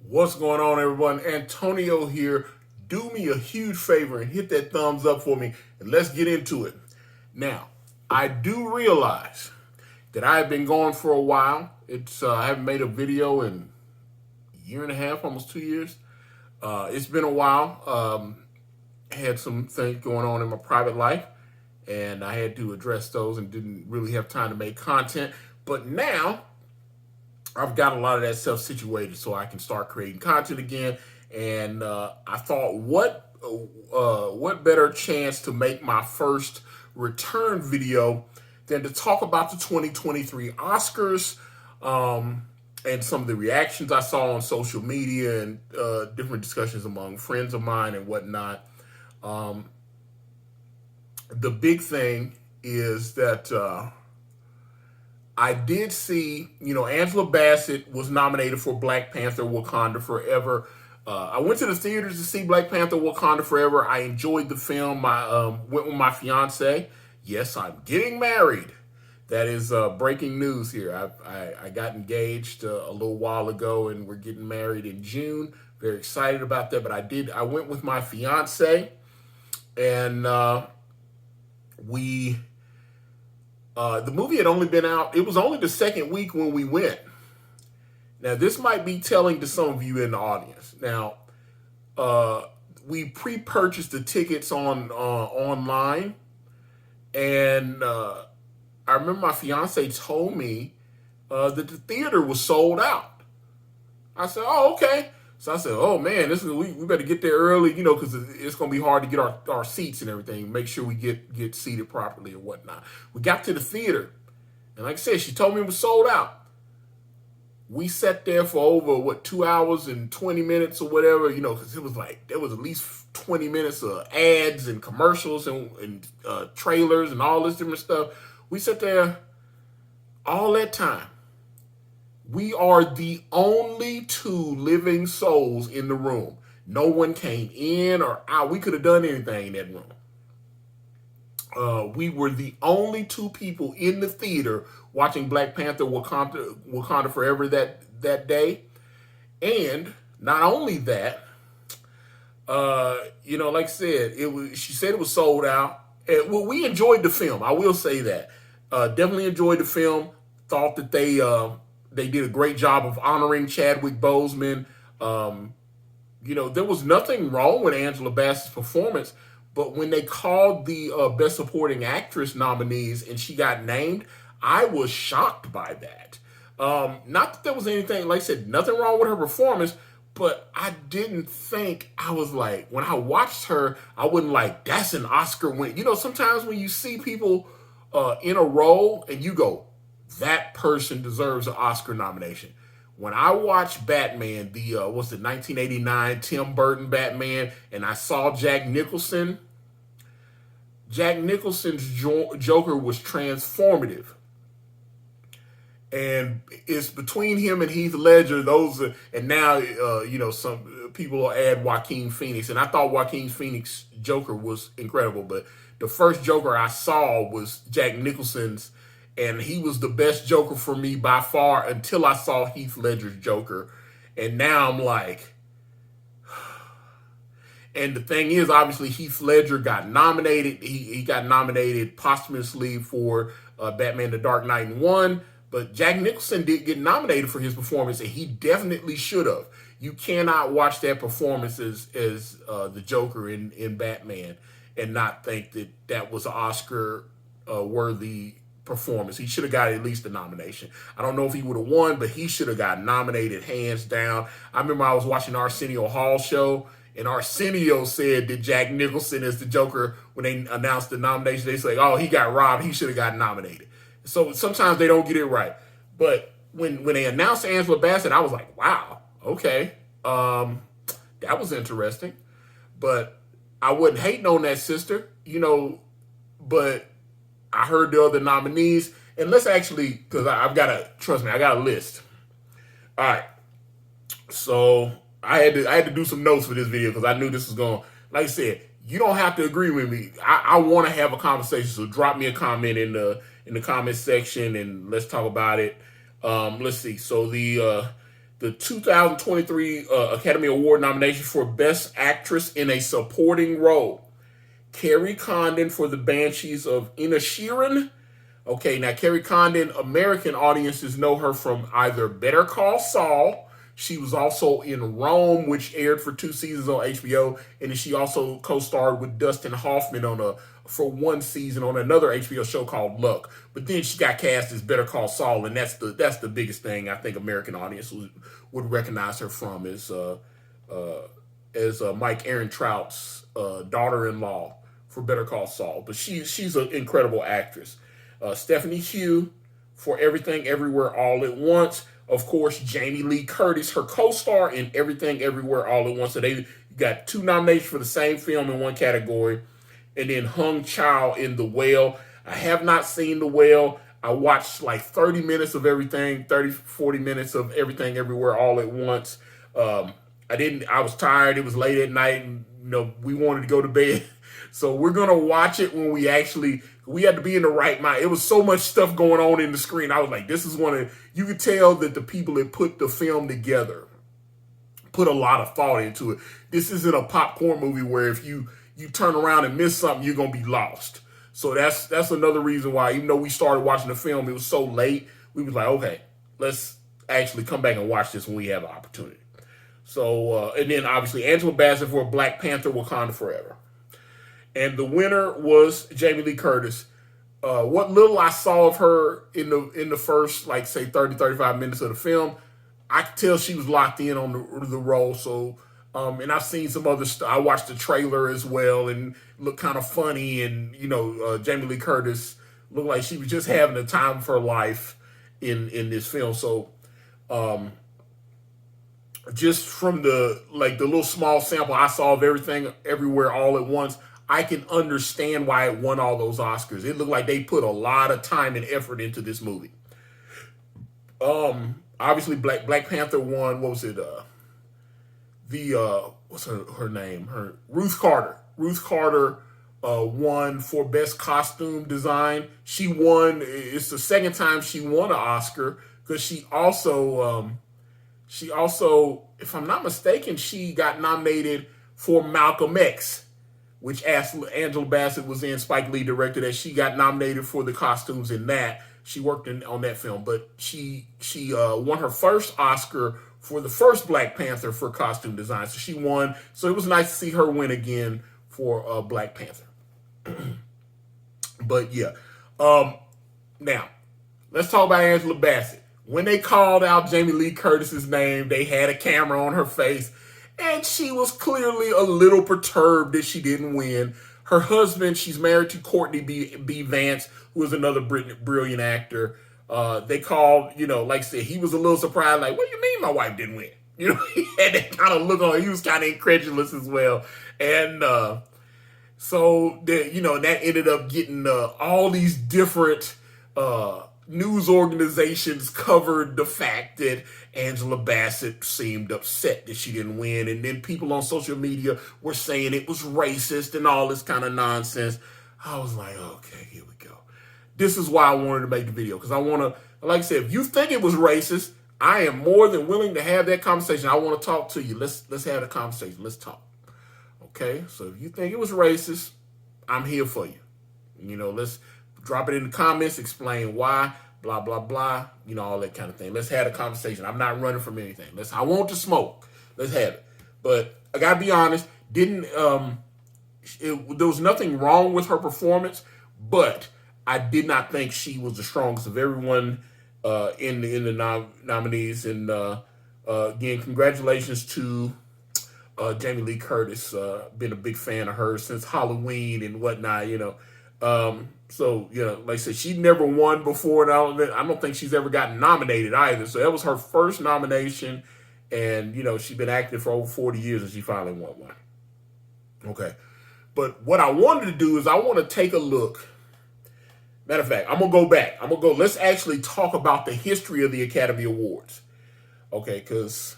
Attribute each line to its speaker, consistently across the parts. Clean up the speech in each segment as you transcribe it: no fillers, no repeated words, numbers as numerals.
Speaker 1: What's going on, everyone? Antonio here. Do me a huge favor and hit that thumbs up for me, and let's get into it. Now, I do realize that I've been gone for a while. I haven't made a video in a year and a half, almost 2 years. It's been a while. I had some things going on in my private life, and I had to address those and didn't really have time to make content. But now I've got a lot of that stuff situated so I can start creating content again. And I thought, what better chance to make my first return video than to talk about the 2023 Oscars and some of the reactions I saw on social media and different discussions among friends of mine and whatnot. The big thing is that I did see, Angela Bassett was nominated for Black Panther Wakanda Forever. I went to the theaters to see Black Panther Wakanda Forever. I enjoyed the film. I went with my fiance. Yes, I'm getting married. That is breaking news here. I got engaged a little while ago, and we're getting married in June. Very excited about that. But I went with my fiance, and we the movie had only been out. It was only the second week when we went. Now, this might be telling to some of you in the audience. Now, we pre-purchased the tickets online, and I remember my fiance told me that the theater was sold out. I said, "Oh, okay." So I said, "Oh man, we better get there early, because it's going to be hard to get our seats and everything. Make sure we get seated properly or whatnot." We got to the theater, and like I said, she told me it was sold out. We sat there for over 2 hours and 20 minutes or whatever, because it was like there was at least 20 minutes of ads and commercials and trailers and all this different stuff. We sat there all that time. We are the only two living souls in the room. No one came in or out. We could have done anything in that room. We were the only two people in the theater watching Black Panther Wakanda Forever that day. And not only that, like I said, she said it was sold out. Well, we enjoyed the film. I will say that. Definitely enjoyed the film. Thought that they did a great job of honoring Chadwick Boseman. There was nothing wrong with Angela Bassett's performance, but when they called the Best Supporting Actress nominees and she got named, I was shocked by that. Not that there was anything, like I said, nothing wrong with her performance, but I didn't think, I was like, when I watched her, I wasn't like, that's an Oscar win. Sometimes when you see people in a role and you go, that person deserves an Oscar nomination. When I watched Batman, the 1989 Tim Burton Batman, and I saw Jack Nicholson's Joker was transformative. And it's between him and Heath Ledger. And now some people will add Joaquin Phoenix, and I thought Joaquin Phoenix Joker was incredible. But the first Joker I saw was Jack Nicholson's, and he was the best Joker for me by far until I saw Heath Ledger's Joker, and now I'm like. And the thing is, obviously, Heath Ledger got nominated. He got nominated posthumously for Batman: The Dark Knight and won. But Jack Nicholson did get nominated for his performance, and he definitely should have. You cannot watch that performance as the Joker in Batman and not think that was an Oscar worthy performance. He should have got at least a nomination. I don't know if he would have won, but he should have got nominated hands down. I remember I was watching Arsenio Hall's show, and Arsenio said that Jack Nicholson is the Joker. When they announced the nomination, they say, "Oh, he got robbed. He should have got nominated." So sometimes they don't get it right. But when they announced Angela Bassett, I was like, wow, okay. That was interesting. But I wasn't hating on that sister, but I heard the other nominees. And let's actually, because I've got I got a list. All right. So I had to do some notes for this video because I knew this was going, like I said, you don't have to agree with me. I want to have a conversation. So drop me a comment in the comment section and let's talk about it. Let's see. So the the 2023 Academy Award nomination for Best Actress in a Supporting Role. Carrie Condon for The Banshees of Inisherin. Okay, now Carrie Condon, American audiences know her from either Better Call Saul. She was also in Rome, which aired for 2 seasons on HBO, and then she also co-starred with Dustin Hoffman for 1 season on another HBO show called Luck. But then she got cast as Better Call Saul, and that's the biggest thing I think American audiences would recognize her from is Mike Ehrenthout's daughter-in-law for Better Call Saul. But she's an incredible actress. Stephanie Hugh for Everything Everywhere All at Once. Of course, Jamie Lee Curtis, her co-star in Everything Everywhere All at Once. So they got 2 nominations for the same film in 1 category. And then Hung Chau in The Whale. I have not seen The Whale. I watched like 30 minutes of everything, 40 minutes of Everything Everywhere All at Once. I was tired. It was late at night, and we wanted to go to bed. So we're going to watch it when we had to be in the right mind. It was so much stuff going on in the screen. I was like, you could tell that the people that put the film together put a lot of thought into it. This isn't a popcorn movie where if you turn around and miss something, you're going to be lost. So that's another reason why, even though we started watching the film, it was so late, we was like, okay, let's actually come back and watch this when we have an opportunity. So, and then obviously Angela Bassett for Black Panther, Wakanda Forever. And the winner was Jamie Lee Curtis. What little I saw of her in the first, like, say, 30, 35 minutes of the film, I could tell she was locked in on the role. So, and I've seen some other stuff. I watched the trailer as well and looked kind of funny. And, Jamie Lee Curtis looked like she was just having the time of her life in this film. So, just from the little small sample I saw of Everything Everywhere All at Once, I can understand why it won all those Oscars. It looked like they put a lot of time and effort into this movie. Obviously Black Panther won. What was it? What's her name? Ruth Carter. Ruth Carter won for Best Costume Design. She won. It's the second time she won an Oscar because she also, if I'm not mistaken, she got nominated for Malcolm X, which Angela Bassett was in. Spike Lee directed that. She got nominated for the costumes in that. She worked on that film, but she won her first Oscar for the first Black Panther for costume design. So she won. So it was nice to see her win again for Black Panther. But yeah, now let's talk about Angela Bassett. When they called out Jamie Lee Curtis's name, they had a camera on her face. And she was clearly a little perturbed that she didn't win. Her husband, she's married to Courtney B. Vance, who is another brilliant actor. They called, like I said, he was a little surprised, like, what do you mean my wife didn't win? He had that kind of look on. He was kind of incredulous as well. And so, that ended up getting all these different news organizations covered the fact that Angela Bassett seemed upset that she didn't win. And then people on social media were saying it was racist and all this kind of nonsense. I was like, okay, here we go. This is why I wanted to make the video, because I want to, like I said, if you think it was racist, I am more than willing to have that conversation. I want to talk to you. Let's have a conversation. Let's talk. Okay? So if you think it was racist, I'm here for you. Let's drop it in the comments, explain why, blah, blah, blah, all that kind of thing. Let's have a conversation. I'm not running from anything. I want to smoke. Let's have it. But I got to be honest, there was nothing wrong with her performance, but I did not think she was the strongest of everyone in the nominees. And again, congratulations to Jamie Lee Curtis. Been a big fan of hers since Halloween and whatnot, So, like I said, she never won before. And I don't think she's ever gotten nominated either. So that was her first nomination. And, she's been acting for over 40 years and she finally won one. Okay. But what I wanted to do is I want to take a look. Matter of fact, I'm going to go back. Let's actually talk about the history of the Academy Awards. Okay, because,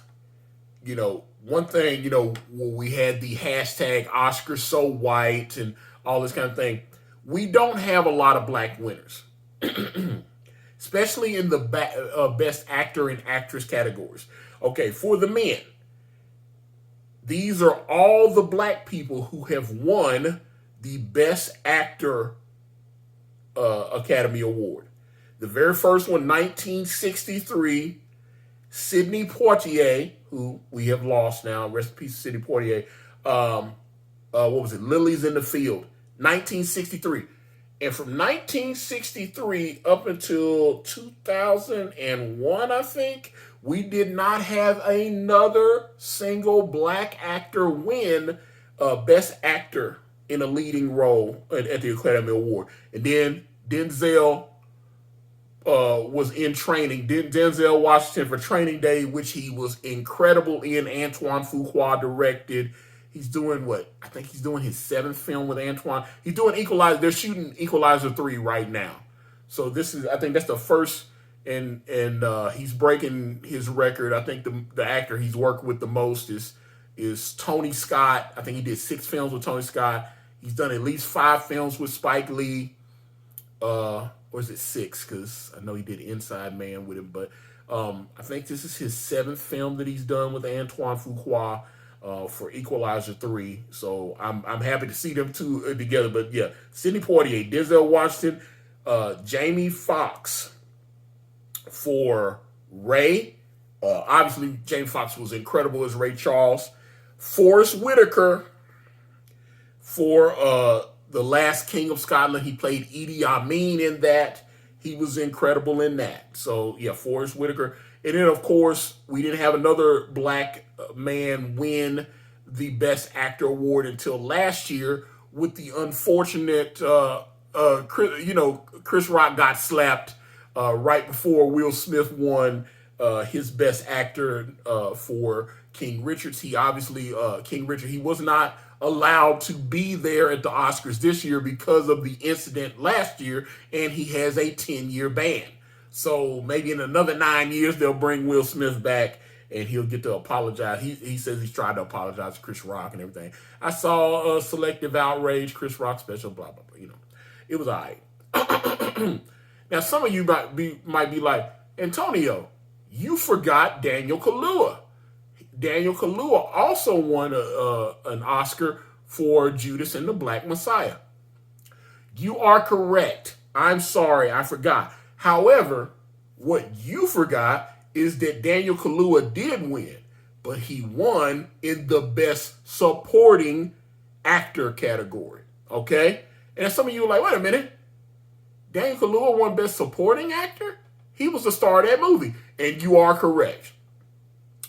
Speaker 1: one thing, we had the hashtag Oscars so white and all this kind of thing. We don't have a lot of black winners, especially in the best actor and actress categories. Okay, for the men, these are all the black people who have won the Best Actor Academy Award. The very first one, 1963, Sidney Poitier, who we have lost now, rest in peace, Sidney Poitier. What was it? Lilies in the Field, 1963. And from 1963 up until 2001, I think, we did not have another single black actor win Best Actor in a leading role at the Academy Award. And then Denzel was in training. Denzel Washington for Training Day, which he was incredible in. Antoine Fuqua directed. He's doing what? I think he's doing his 7th film with Antoine. He's doing Equalizer. They're shooting Equalizer 3 right now. So this is, I think that's the first, and he's breaking his record. I think the actor he's worked with the most is Tony Scott. I think he did 6 films with Tony Scott. He's done at least 5 films with Spike Lee. Or is it 6? Because I know he did Inside Man with him. But I think this is his 7th film that he's done with Antoine Fuqua for Equalizer 3. So I'm happy to see them two together. But yeah, Sidney Poitier, Denzel Washington, Jamie Foxx for Ray. Obviously, Jamie Foxx was incredible as Ray Charles. Forrest Whitaker for The Last King of Scotland. He played Idi Amin in that. He was incredible in that. So, yeah, Forrest Whitaker. And then, of course, we didn't have another black man win the Best Actor award until last year with the unfortunate, Chris Rock got slapped right before Will Smith won his Best Actor for King Richard. He obviously, King Richard, he was not allowed to be there at the Oscars this year because of the incident last year, and he has a 10-year ban. So maybe in another 9 years, they'll bring Will Smith back, and he'll get to apologize. He says he's tried to apologize to Chris Rock and everything. I saw Selective Outrage, Chris Rock special, blah, blah, blah. It was all right. Now, some of you might be like, Antonio, you forgot Daniel Kaluuya. Daniel Kaluuya also won an Oscar for Judas and the Black Messiah. You are correct. I'm sorry, I forgot. However, what you forgot is that Daniel Kaluuya did win, but he won in the Best Supporting Actor category. Okay? And some of you are like, wait a minute. Daniel Kaluuya won Best Supporting Actor? He was the star of that movie. And you are correct.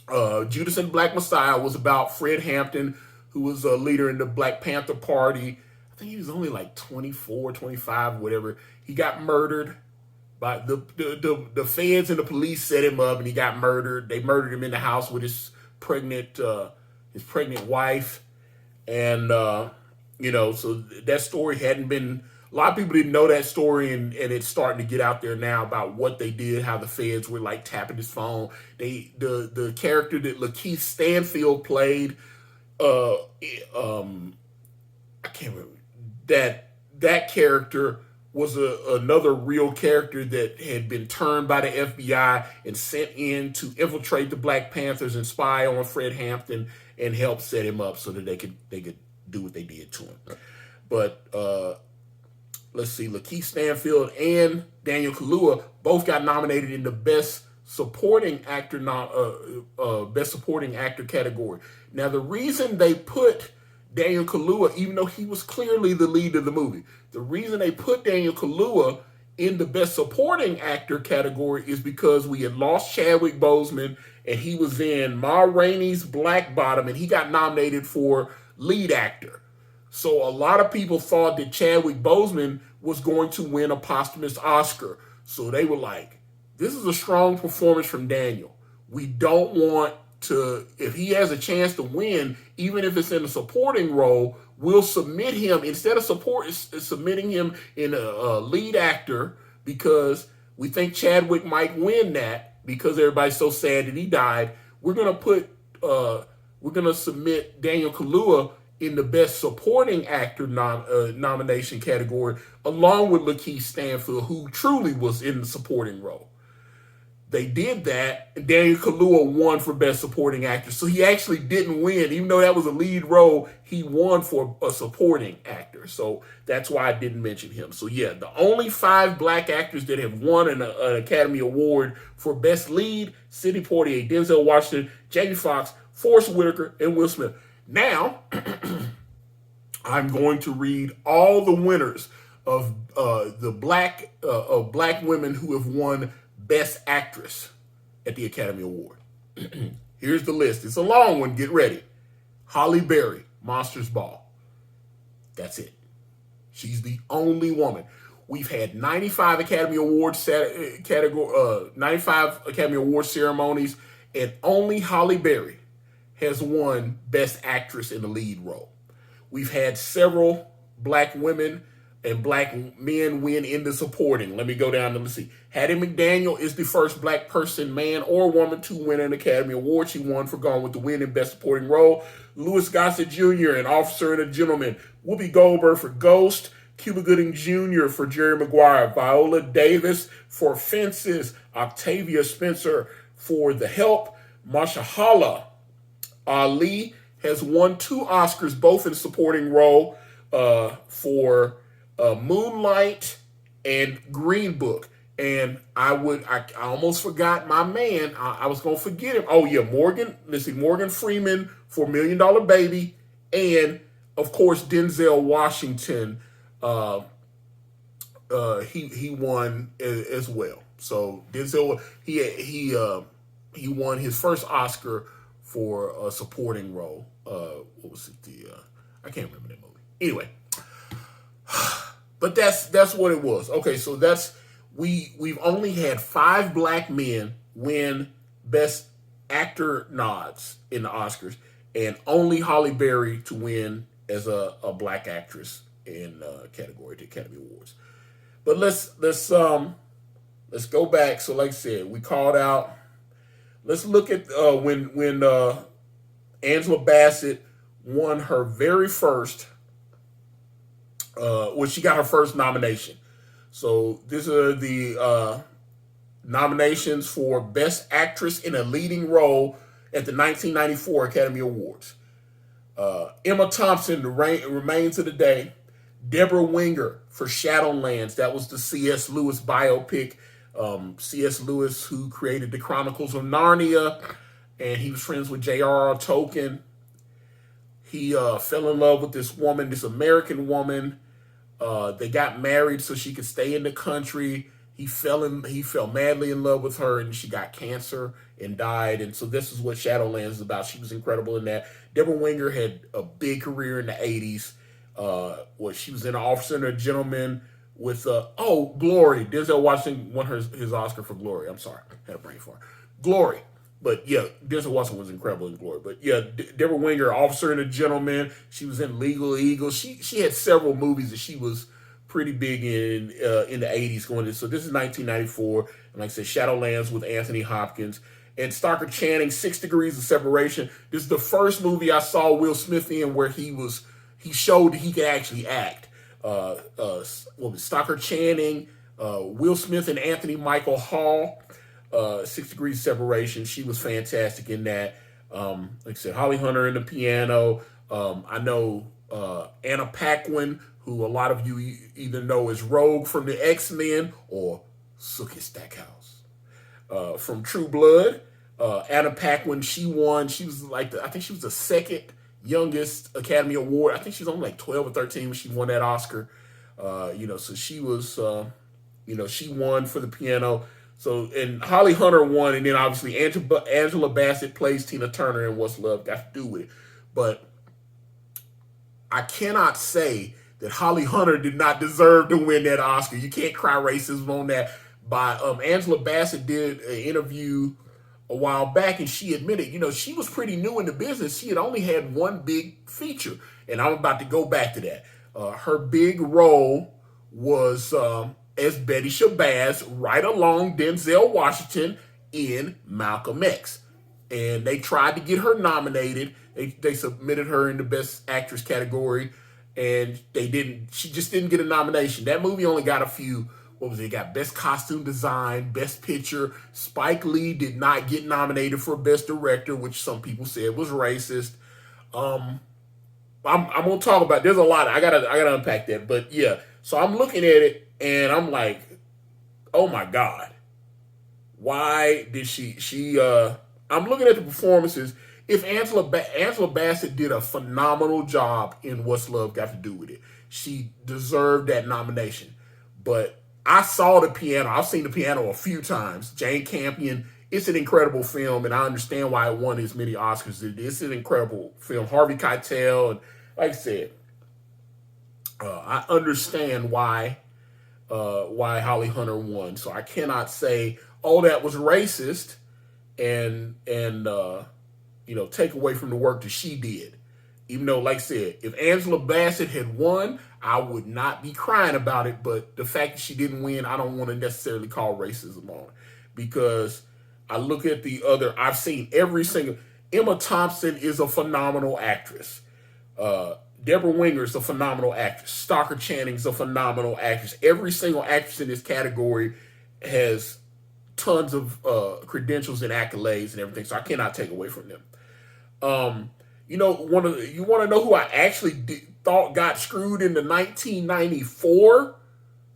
Speaker 1: Judas and the Black Messiah was about Fred Hampton, who was a leader in the Black Panther Party. I think he was only like 24, 25, whatever. He got murdered by the feds and the police set him up, and he got murdered. They murdered him in the house with his pregnant wife. And, so that story hadn't been, a lot of people didn't know that story, and it's starting to get out there now about what they did, how the feds were like tapping his phone. The character that Lakeith Stanfield played, I can't remember, that character was another real character that had been turned by the FBI and sent in to infiltrate the Black Panthers and spy on Fred Hampton and help set him up so that they could do what they did to him. But let's see, Lakeith Stanfield and Daniel Kaluuya both got nominated in the Best Supporting Actor category. Now, the reason they put Daniel Kaluuya, even though he was clearly the lead of the movie, the reason they put Daniel Kaluuya in the Best Supporting Actor category is because we had lost Chadwick Boseman, and he was in Ma Rainey's Black Bottom, and he got nominated for lead actor. So a lot of people thought that Chadwick Boseman was going to win a posthumous Oscar. So they were like, this is a strong performance from Daniel. We don't want to, if he has a chance to win, even if it's in a supporting role, we'll submit him, instead of submitting him in a lead actor, because we think Chadwick might win that because everybody's so sad that he died. We're going to submit Daniel Kaluuya in the Best Supporting Actor nomination category, along with Lakeith Stanfield, who truly was in the supporting role. They did that, and Daniel Kaluuya won for Best Supporting Actor. So he actually didn't win. Even though that was a lead role, he won for a supporting actor. So that's why I didn't mention him. So yeah, the only 5 black actors that have won an Academy Award for Best Lead: Sidney Poitier, Denzel Washington, Jamie Foxx, Forest Whitaker, and Will Smith. Now, I'm going to read all the winners of the black women who have won Best Actress at the Academy Award. Here's the list. It's a long one. Get ready. Halle Berry, Monsters Ball. That's it. She's the only woman. We've had 95 Academy Awards 95 Academy Award ceremonies, and only Halle Berry has won Best Actress in the lead role. We've had several black women and black men win in the supporting. Let me go down and let's see. Hattie McDaniel is the first black person, man or woman, to win an Academy Award. She won for Gone with the Wind in Best Supporting Role. Louis Gossett Jr., An Officer and a Gentleman. Whoopi Goldberg for Ghost. Cuba Gooding Jr. for Jerry Maguire. Viola Davis for Fences. Octavia Spencer for The Help. Mahershala Ali has won 2 Oscars, both in supporting role, for Moonlight and Green Book. And I almost forgot my man. I was gonna forget him. Oh yeah, Morgan Freeman for $1 Million Baby, and of course Denzel Washington. He won as well. So Denzel he won his first Oscar for a supporting role. What was it? I can't remember that movie. Anyway. But that's what it was. Okay, so we've only had 5 black men win Best Actor nods in the Oscars, and only Halle Berry to win as a black actress in category to Academy Awards. But let's go back. So like I said, we called out. Let's look at when Angela Bassett won her very first. She got her first nomination. So these are the nominations for Best Actress in a Leading Role at the 1994 Academy Awards. Emma Thompson remains of the day. Deborah Winger for Shadowlands. That was the C.S. Lewis biopic. C.S. Lewis, who created the Chronicles of Narnia, and he was friends with J.R.R. Tolkien. He fell in love with this woman, this American woman. They got married so she could stay in the country. He fell madly in love with her, and she got cancer and died. And so this is what Shadowlands is about. She was incredible in that. Deborah Winger had a big career in the 80s. She was in An Officer and a Gentleman with Glory. Denzel Washington won his Oscar for Glory. I'm sorry, I had a brain fart. Glory. But yeah, Denzel Washington was incredible in Glory. But yeah, Deborah Winger, Officer and a Gentleman. She was in Legal Eagles. She had several movies that she was pretty big in the 80s going in. So this is 1994. And like I said, Shadowlands with Anthony Hopkins. And Stockard Channing, 6 Degrees of Separation. This is the first movie I saw Will Smith in where he showed that he could actually act. Stockard Channing, Will Smith, and Anthony Michael Hall. 6 Degrees of Separation. She was fantastic in that. Like I said, Holly Hunter in the piano. I know Anna Paquin, who a lot of you either know as Rogue from the X-Men or Sookie Stackhouse from True Blood. Anna Paquin, she won. She was I think she was the second youngest Academy Award. I think she's only like 12 or 13 when she won that Oscar. So she was, she won for the piano. So, and Holly Hunter won, and then obviously Angela Bassett plays Tina Turner in What's Love Got to Do with It. But I cannot say that Holly Hunter did not deserve to win that Oscar. You can't cry racism on that. Angela Bassett did an interview a while back, and she admitted, she was pretty new in the business. She had only had one big feature, and I'm about to go back to that. Her big role was as Betty Shabazz right along Denzel Washington in Malcolm X. And they tried to get her nominated. They submitted her in the Best Actress category, and they didn't. She just didn't get a nomination. That movie only got a few what was it? Got best costume design, best picture. Spike Lee did not get nominated for best director, which some people said was racist. Um, I'm gonna talk about. There's a lot. I gotta unpack that. But yeah, so I'm looking at it and I'm like, oh my god, why did I'm looking at the performances. If Angela Bassett did a phenomenal job in What's Love Got to Do with It, she deserved that nomination. But I saw The Piano. I've seen The Piano a few times. Jane Campion. It's an incredible film, and I understand why it won as many Oscars. It's an incredible film. Harvey Keitel, and like I said, I understand why Holly Hunter won. So I cannot say, oh, that was racist, and take away from the work that she did. Even though, like I said, if Angela Bassett had won, I would not be crying about it. But the fact that she didn't win, I don't want to necessarily call racism on it, because I look at the other. I've seen every single. Emma Thompson is a phenomenal actress. Deborah Winger is a phenomenal actress. Stockard Channing is a phenomenal actress. Every single actress in this category has tons of credentials and accolades and everything. So I cannot take away from them. You want to know who I actually thought got screwed in the 1994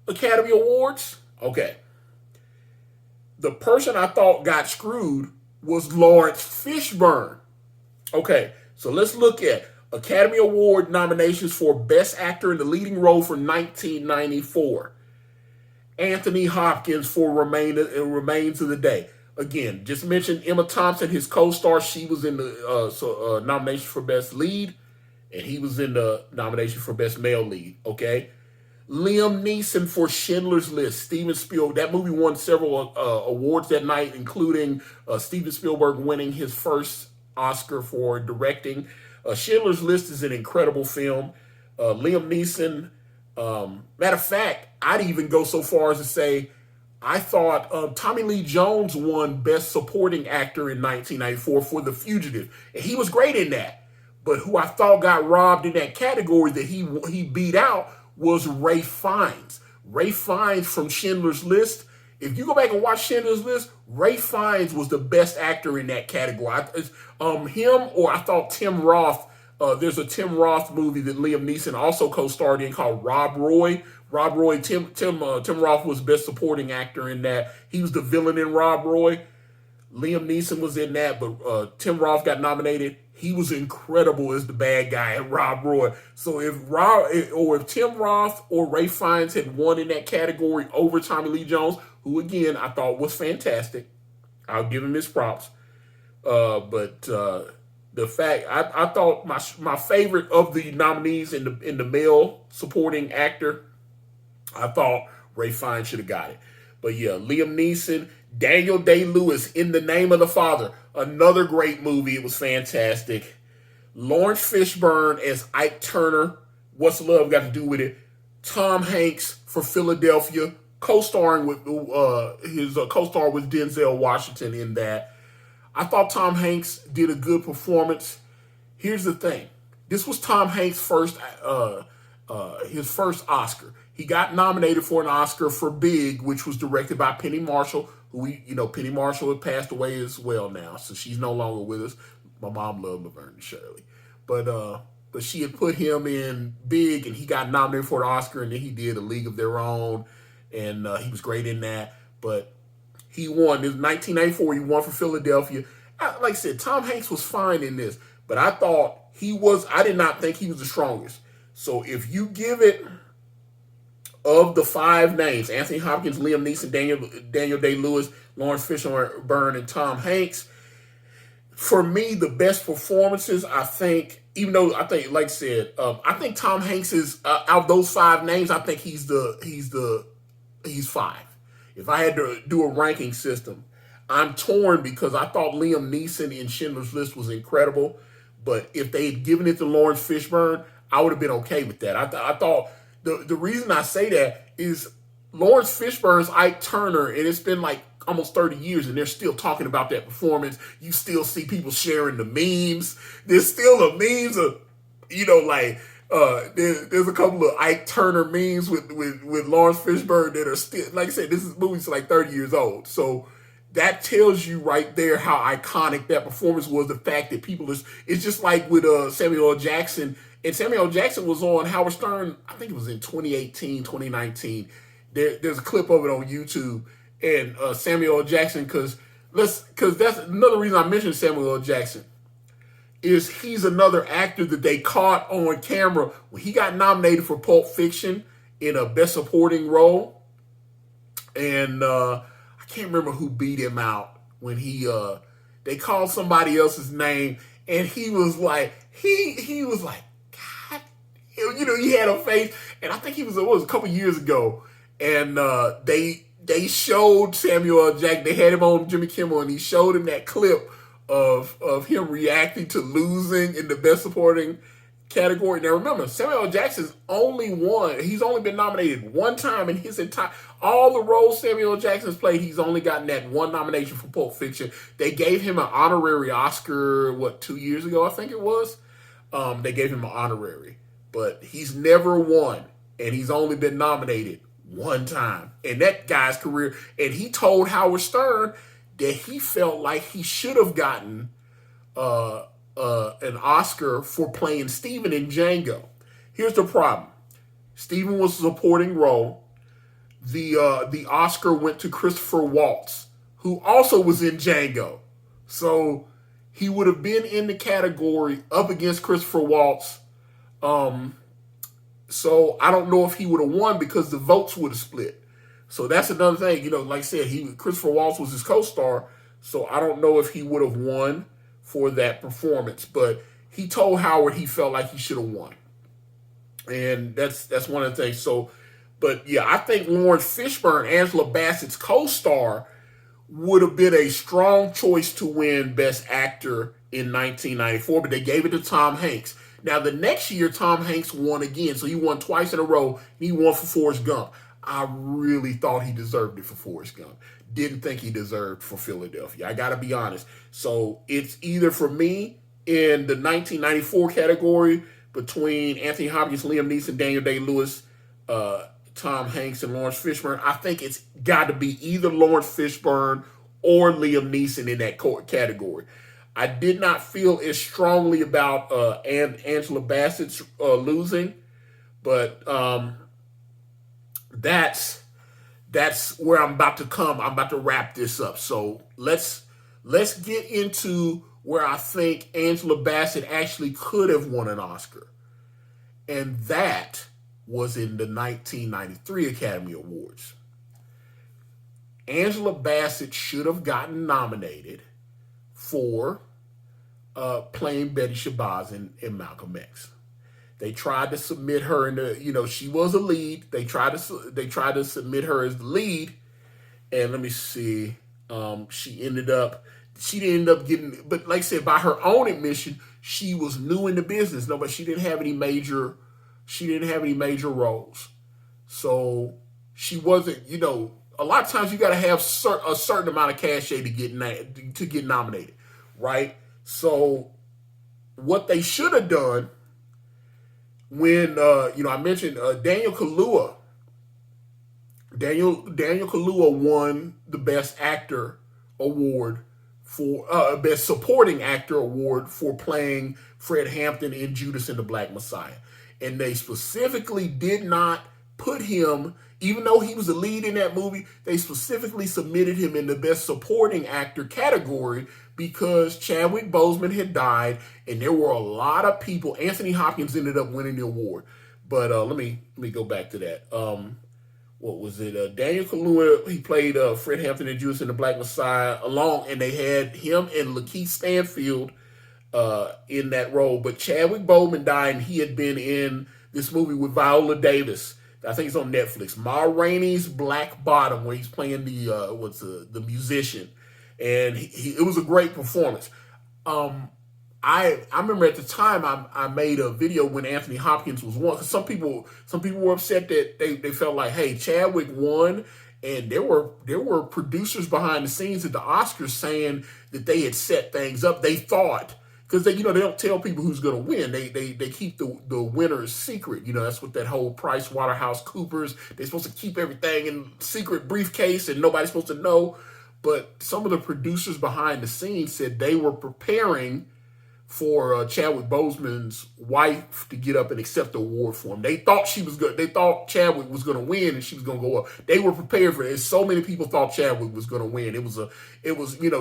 Speaker 1: Academy Awards? Okay. The person I thought got screwed was Lawrence Fishburne. Okay, so let's look at Academy Award nominations for Best Actor in the Leading Role for 1994. Anthony Hopkins for Remains of the Day. Again, just mentioned Emma Thompson, his co-star. She was in the nomination for Best Lead, and he was in the nomination for Best Male Lead. Okay, Liam Neeson for Schindler's List. Steven Spielberg. That movie won several awards that night, including Steven Spielberg winning his first Oscar for directing. Schindler's List is an incredible film. Liam Neeson. Matter of fact, I'd even go so far as to say I thought Tommy Lee Jones won Best Supporting Actor in 1994 for The Fugitive. And he was great in that. But who I thought got robbed in that category that he beat out was Ralph Fiennes. Ralph Fiennes from Schindler's List. If you go back and watch Schindler's List, Ralph Fiennes was the best actor in that category. Him, or I thought Tim Roth. There's a Tim Roth movie that Liam Neeson also co-starred in called Rob Roy. Rob Roy, Tim Roth was Best Supporting Actor in that. He was the villain in Rob Roy. Liam Neeson was in that, but Tim Roth got nominated. He was incredible as the bad guy in Rob Roy. So if Tim Roth or Ralph Fiennes had won in that category over Tommy Lee Jones, who again I thought was fantastic, I'll give him his props. But the fact I thought my favorite of the nominees in the male supporting actor, I thought Ralph Fiennes should have got it. But yeah, Liam Neeson, Daniel Day-Lewis, In the Name of the Father, another great movie. It was fantastic. Lawrence Fishburne as Ike Turner, What's Love Got to Do with It? Tom Hanks for Philadelphia, co-starring with his co-star with Denzel Washington in that. I thought Tom Hanks did a good performance. Here's the thing: this was Tom Hanks' first Oscar. He got nominated for an Oscar for Big, which was directed by Penny Marshall, who Penny Marshall had passed away as well now, so she's no longer with us. My mom loved Laverne and Shirley, but she had put him in Big, and he got nominated for an Oscar, and then he did A League of Their Own, and he was great in that. But he won. It was 1994. He won for Philadelphia. Like I said, Tom Hanks was fine in this, but I did not think he was the strongest. So if you give it, of the five names, Anthony Hopkins, Liam Neeson, Daniel Day-Lewis, Lawrence Fishburne, and Tom Hanks, for me, the best performances, I think, even though I think, like I said, I think Tom Hanks is, out of those five names, I think he's five. If I had to do a ranking system, I'm torn because I thought Liam Neeson in Schindler's List was incredible, but if they had given it to Lawrence Fishburne, I would have been okay with that. I thought the reason I say that is Lawrence Fishburne's Ike Turner, and it's been like almost 30 years, and they're still talking about that performance. You still see people sharing the memes. There's still the memes of, like There's a couple of Ike Turner memes with Lawrence Fishburne that are still, like I said, this movie's like 30 years old. So that tells you right there how iconic that performance was. The fact that it's just like with Samuel L. Jackson. And Samuel L. Jackson was on Howard Stern, I think it was in 2018, 2019. There's a clip of it on YouTube. And Samuel L. Jackson, because that's another reason I mentioned Samuel L. Jackson, is he's another actor that they caught on camera when he got nominated for Pulp Fiction in a Best Supporting Role. And I can't remember who beat him out when they called somebody else's name, and he was like, he was like, God, he had a face, and I think it was a couple years ago, and they showed Samuel L. Jackson, they had him on Jimmy Kimmel, and he showed him that clip of him reacting to losing in the Best Supporting category. Now remember, Samuel L. Jackson's he's only been nominated one time in his all the roles Samuel L. Jackson's played, he's only gotten that one nomination for Pulp Fiction. They gave him an honorary Oscar, 2 years ago, I think it was? They gave him an honorary. But he's never won, and he's only been nominated one time. And that guy's career, and he told Howard Stern that he felt like he should have gotten an Oscar for playing Steven in Django. Here's the problem. Steven was a supporting role. The Oscar went to Christopher Waltz, who also was in Django. So he would have been in the category up against Christopher Waltz. So I don't know if he would have won because the votes would have split. So that's another thing. Like I said, Christopher Waltz was his co-star. So I don't know if he would have won for that performance. But he told Howard he felt like he should have won. And that's one of the things. So, but yeah, I think Lawrence Fishburne, Angela Bassett's co-star, would have been a strong choice to win Best Actor in 1994. But they gave it to Tom Hanks. Now, the next year, Tom Hanks won again. So he won twice in a row. He won for Forrest Gump. I really thought he deserved it for Forrest Gump. Didn't think he deserved for Philadelphia. I got to be honest. So it's either for me in the 1994 category between Anthony Hopkins, Liam Neeson, Daniel Day-Lewis, Tom Hanks, and Lawrence Fishburne. I think it's got to be either Lawrence Fishburne or Liam Neeson in that category. I did not feel as strongly about Angela Bassett's losing, but that's where I'm about to come. I'm about to wrap this up. So let's get into where I think Angela Bassett actually could have won an Oscar. And that was in the 1993 Academy Awards. Angela Bassett should have gotten nominated for playing Betty Shabazz in Malcolm X. They tried to submit her in she was a lead. They tried to submit her as the lead, and let me see. She didn't end up getting. But like I said, by her own admission, she was new in the business. No, but she didn't have any major. She didn't have any major roles, so she wasn't. A lot of times you got to have a certain amount of cachet to get nominated, right? So what they should have done. When I mentioned Daniel Kaluuya. Daniel Kaluuya won the Best Actor award for Best Supporting Actor award for playing Fred Hampton in Judas and the Black Messiah, and they specifically did not put him, even though he was the lead in that movie. They specifically submitted him in the Best Supporting Actor category because Chadwick Boseman had died, and there were a lot of people. Anthony Hopkins ended up winning the award, but let me go back to that. What was it? Daniel Kaluuya, he played Fred Hampton in Judas and the Black Messiah and they had him and Lakeith Stanfield in that role. But Chadwick Boseman died, and he had been in this movie with Viola Davis. I think it's on Netflix. Ma Rainey's Black Bottom, where he's playing the musician. And it was a great performance. I remember at the time I made a video when Anthony Hopkins was won. Some people were upset that they felt like, hey, Chadwick won, and there were producers behind the scenes at the Oscars saying that they had set things up. They thought because they don't tell people who's going to win. They keep the winners secret. That's what that whole Price Waterhouse Coopers. They're supposed to keep everything in secret briefcase and nobody's supposed to know. But some of the producers behind the scenes said they were preparing for Chadwick Boseman's wife to get up and accept the award for him. They thought she was good. They thought Chadwick was going to win and she was going to go up. They were prepared for it. So many people thought Chadwick was going to win. It was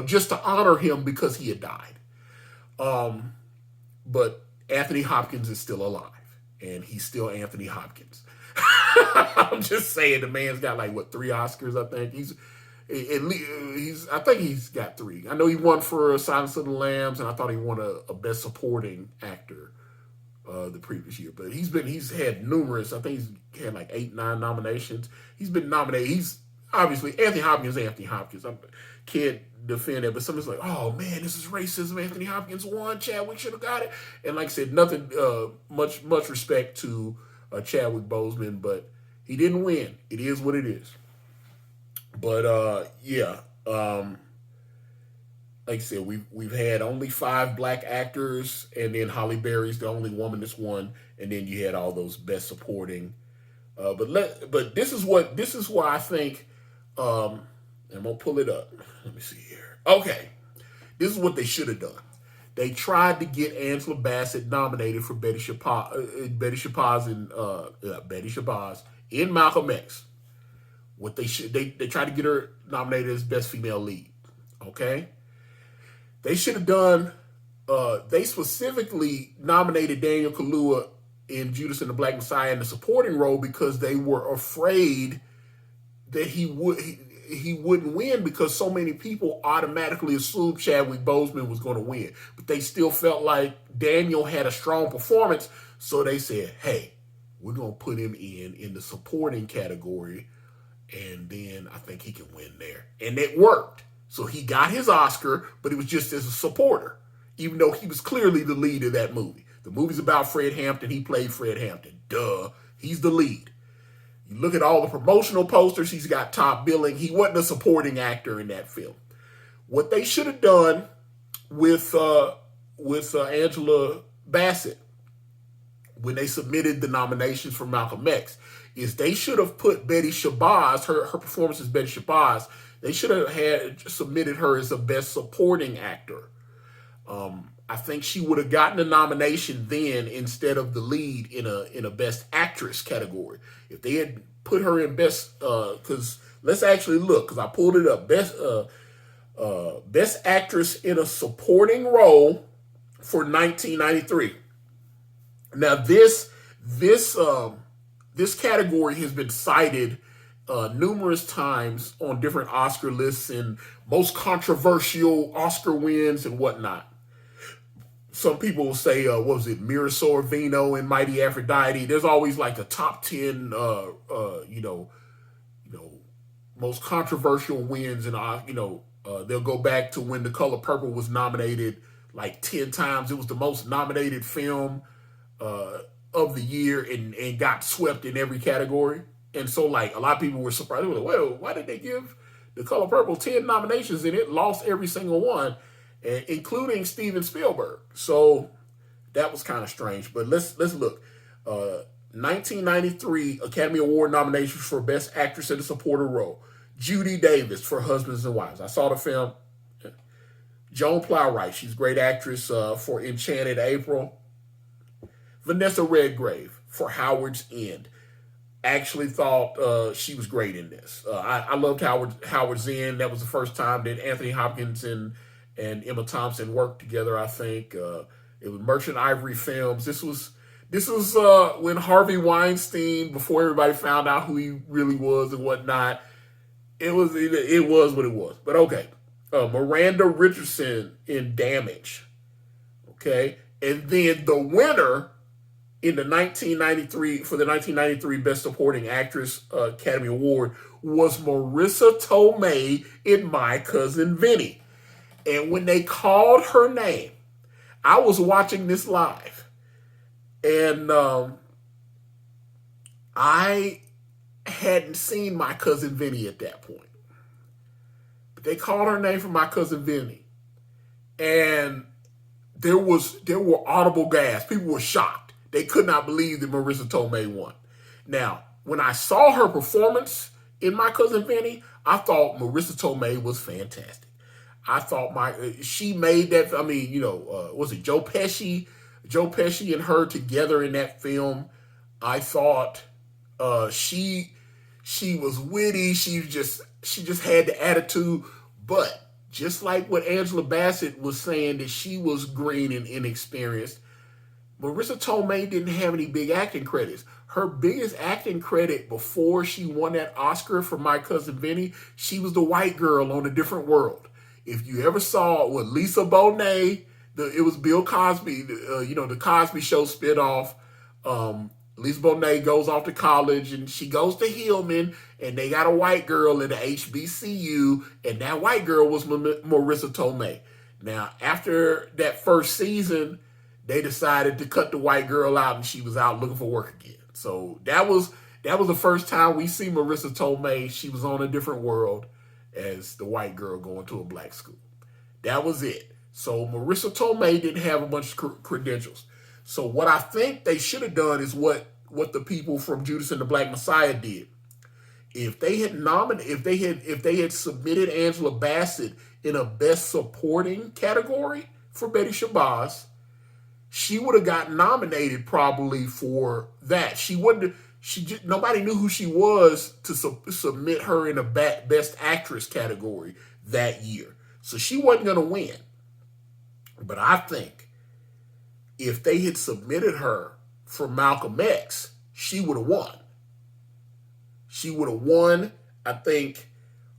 Speaker 1: just to honor him because he had died. But Anthony Hopkins is still alive, and he's still Anthony Hopkins. I'm just saying, the man's got 3 Oscars, I think. I think he's got 3. I know he won for Silence of the Lambs, and I thought he won a Best Supporting Actor the previous year. But he's had numerous. I think he's had 8, 9 nominations. He's been nominated. He's obviously Anthony Hopkins. Anthony Hopkins. I can't defend it, but somebody's like, "Oh man, this is racism. Anthony Hopkins won. Chadwick should have got it." And like I said, nothing. Much respect to Chadwick Boseman, but he didn't win. It is what it is. But yeah, like I said, we've had only 5 black actors, and then Halle Berry's the only woman that's won, and then you had all those Best Supporting. But this is why I think. I'm gonna pull it up. Let me see here. Okay, this is what they should have done. They tried to get Angela Bassett nominated for Betty Shabazz in Malcolm X. What they tried to get her nominated as Best Female Lead. Okay, they should have done. They specifically nominated Daniel Kaluuya in Judas and the Black Messiah in the supporting role because they were afraid that he wouldn't win because so many people automatically assumed Chadwick Boseman was going to win. But they still felt like Daniel had a strong performance, so they said, "Hey, we're going to put him in the supporting category, and then I think he can win there." And it worked. So he got his Oscar, but it was just as a supporter, even though he was clearly the lead of that movie. The movie's about Fred Hampton. He played Fred Hampton. Duh. He's the lead. You look at all the promotional posters, he's got top billing. He wasn't a supporting actor in that film. What they should have done with Angela Bassett when they submitted the nominations for Malcolm X is they should have put Betty Shabazz, her performance as Betty Shabazz, they should have submitted her as a Best Supporting Actor. I think she would have gotten a nomination then instead of the lead in a Best Actress category. If they had put her in Best, because let's actually look, because I pulled it up. Best Actress in a Supporting Role for 1993. Now this category has been cited numerous times on different Oscar lists and most controversial Oscar wins and whatnot. Some people will say, what was it, Mira Sorvino and Mighty Aphrodite. There's always the top 10, most controversial wins, and they'll go back to when The Color Purple was nominated 10 times. It was the most nominated film of the year and got swept in every category. And so a lot of people were surprised. They were like, well, why did they give The Color Purple 10 nominations and it lost every single one? Including Steven Spielberg. So that was kind of strange. But let's look. 1993 Academy Award nominations for Best Actress in a Supporting Role. Judi Davis for Husbands and Wives. I saw the film. Joan Plowright, she's a great actress for Enchanted April. Vanessa Redgrave for Howard's End. Actually thought she was great in this. I loved Howard's End. That was the first time that Anthony Hopkins and Emma Thompson worked together. I think it was Merchant Ivory Films. This was when Harvey Weinstein, before everybody found out who he really was and whatnot. It was what it was. But okay, Miranda Richardson in Damage. Okay, and then the winner in the 1993 Best Supporting Actress Academy Award was Marissa Tomei in My Cousin Vinny. And when they called her name, I was watching this live, and I hadn't seen My Cousin Vinny at that point. But they called her name for My Cousin Vinny, and there were audible gasps. People were shocked. They could not believe that Marissa Tomei won. Now, when I saw her performance in My Cousin Vinny, I thought Marissa Tomei was fantastic. I thought she made that. I mean, was it Joe Pesci? Joe Pesci and her together in that film. I thought she was witty. She just had the attitude. But just like what Angela Bassett was saying, that she was green and inexperienced, Marissa Tomei didn't have any big acting credits. Her biggest acting credit before she won that Oscar for My Cousin Vinny, she was the white girl on A Different World. If you ever saw it with Lisa Bonet, it was Bill Cosby, the Cosby Show spinoff. Lisa Bonet goes off to college and she goes to Hillman, and they got a white girl in the HBCU, and that white girl was Marissa Tomei. Now, after that first season, they decided to cut the white girl out, and she was out looking for work again. So that was the first time we see Marissa Tomei. She was on A Different World as the white girl going to a black school. That was it. So Marissa Tomei didn't have a bunch of credentials. So what I think they should have done is what the people from Judas and the Black Messiah did. If they had submitted Angela Bassett in a Best Supporting category for Betty Shabazz, she would have gotten nominated probably for that. Nobody knew who she was to submit her in a Best Actress category that year. So she wasn't going to win. But I think if they had submitted her for Malcolm X, she would have won. She would have won. I think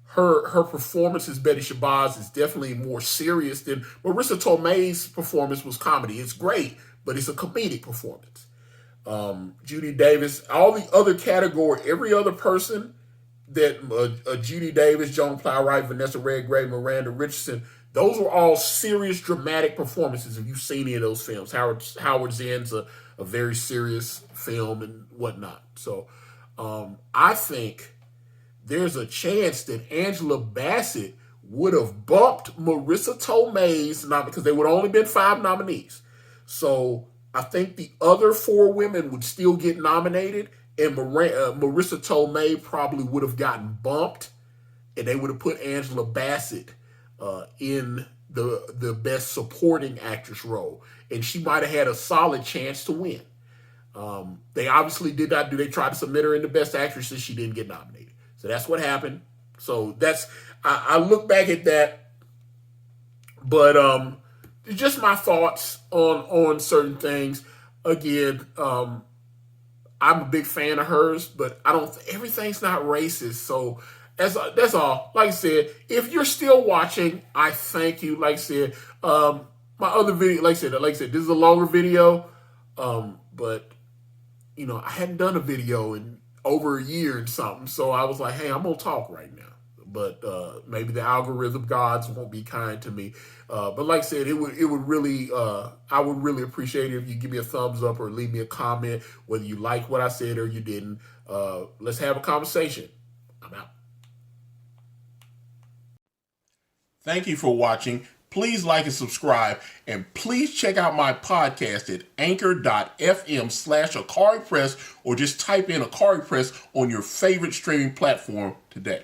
Speaker 1: her performance as Betty Shabazz is definitely more serious than Marissa Tomei's performance was comedy. It's great, but it's a comedic performance. Judy Davis, all the other category, every other person that Judy Davis, Joan Plowright, Vanessa Redgrave, Miranda Richardson, those were all serious, dramatic performances. If you've seen any of those films, Howard's End's a very serious film and whatnot. So I think there's a chance that Angela Bassett would have bumped Marissa Tomei's because there would have only been 5 nominees. So I think the other 4 women would still get nominated, and Marissa Tomei probably would have gotten bumped, and they would have put Angela Bassett in the Best Supporting Actress role, and she might have had a solid chance to win. They obviously did not do. They tried to submit her in the Best Actress, and she didn't get nominated. So that's what happened. So I look back at that, but just my thoughts on certain things. Again, I'm a big fan of hers, but everything's not racist. So that's all. Like I said, if you're still watching, I thank you. Like I said, my other video, like I said, this is a longer video, but I hadn't done a video in over a year and something, so I was like, hey, I'm gonna talk right now. But maybe the algorithm gods won't be kind to me. But like I said, I would really appreciate it if you give me a thumbs up or leave me a comment, whether you like what I said or you didn't. Let's have a conversation. I'm out. Thank you for watching. Please like and subscribe, and please check out my podcast at anchor.fm/Ikari Press, or just type in Ikari Press on your favorite streaming platform today.